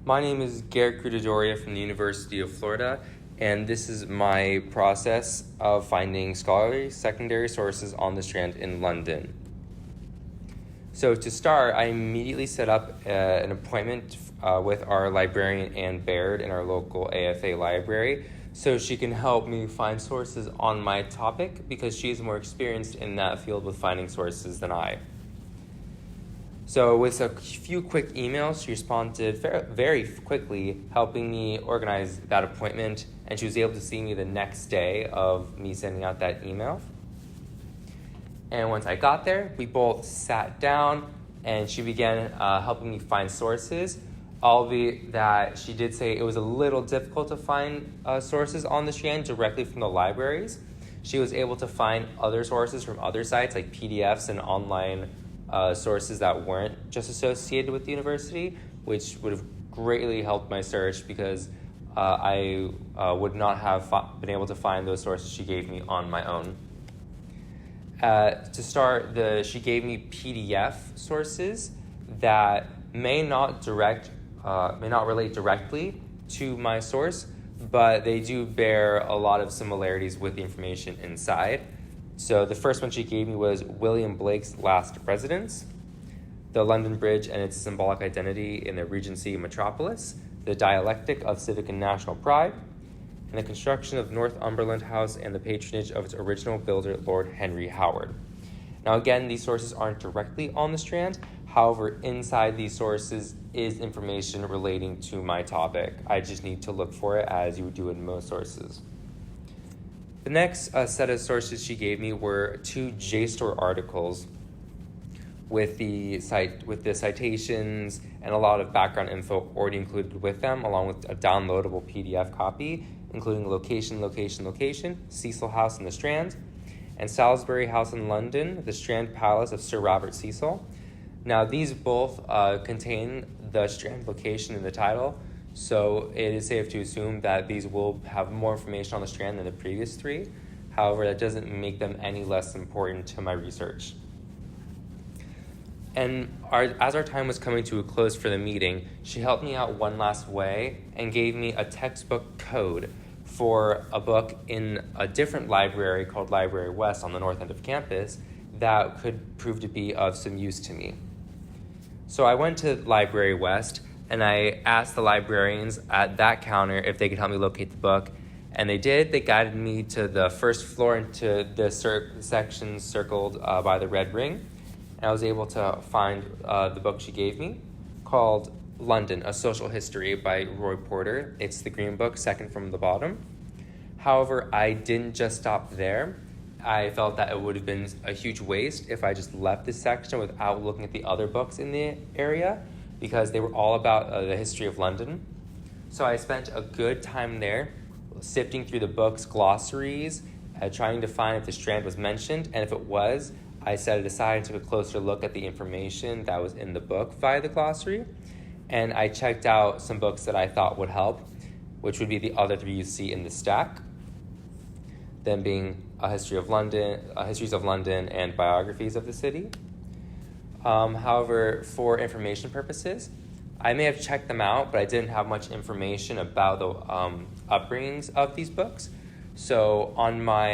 My name is Garrett Gruttadauria from the University of Florida, and this is my process of finding scholarly secondary sources on the Strand in London. So to start, I immediately set up an appointment with our librarian, Ann Baird, in our local AFA library, so she can help me find sources on my topic because she's more experienced in that field with finding sources than I. So with a few quick emails, she responded very quickly, helping me organize that appointment, and she was able to see me the next day of me sending out that email. And once I got there, we both sat down, and she began helping me find sources, albeit that she did say it was a little difficult to find sources on the Strand directly from the libraries. She was able to find other sources from other sites, like PDFs and online sources that weren't just associated with the university, which would have greatly helped my search because I would not have been able to find those sources she gave me on my own. To start, she gave me PDF sources that may not relate directly to my source, but they do bear a lot of similarities with the information inside. So the first one she gave me was William Blake's Last Residence, the London Bridge and its symbolic identity in the Regency metropolis, the dialectic of civic and national pride, and the construction of Northumberland House and the patronage of its original builder, Lord Henry Howard. Now again, these sources aren't directly on the Strand. However, inside these sources is information relating to my topic. I just need to look for it as you would do in most sources. The next set of sources she gave me were two JSTOR articles with the citations and a lot of background info already included with them, along with a downloadable PDF copy, including location, Cecil House in the Strand, and Salisbury House in London, the Strand Palace of Sir Robert Cecil. Now, these both contain the Strand location in the title, so it is safe to assume that these will have more information on the Strand than the previous three. However, that doesn't make them any less important to my research. And as our time was coming to a close for the meeting, she helped me out one last way and gave me a textbook code for a book in a different library called Library West on the north end of campus that could prove to be of some use to me. So I went to Library West and I asked the librarians at that counter if they could help me locate the book, and they did. They guided me to the first floor into the section circled by the red ring. And I was able to find the book she gave me called London, A Social History by Roy Porter. It's the green book, second from the bottom. However, I didn't just stop there. I felt that it would have been a huge waste if I just left this section without looking at the other books in the area, because they were all about the history of London. So I spent a good time there sifting through the book's glossaries, trying to find if the Strand was mentioned, and if it was, I set it aside and took a closer look at the information that was in the book via the glossary, and I checked out some books that I thought would help, which would be the other three you see in the stack, them being Histories of London, and Biographies of the City. However, for information purposes, I may have checked them out, but I didn't have much information about the upbringings of these books. So on my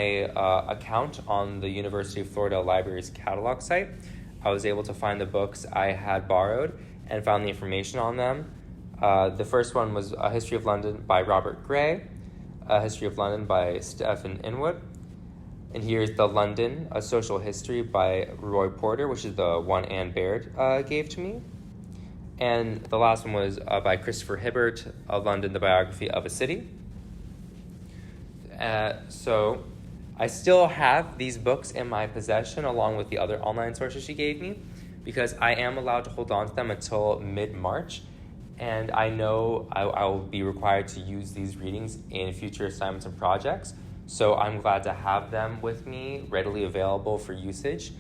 account on the University of Florida Library's catalog site, I was able to find the books I had borrowed and found the information on them. The first one was A History of London by Robert Gray, A History of London by Stephen Inwood, and here's The London, A Social History by Roy Porter, which is the one Ann Baird gave to me. And the last one was by Christopher Hibbert, London, the Biography of a City. So I still have these books in my possession along with the other online sources she gave me, because I am allowed to hold on to them until mid-March, and I know I will be required to use these readings in future assignments and projects, so I'm glad to have them with me readily available for usage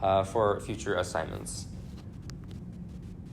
for future assignments.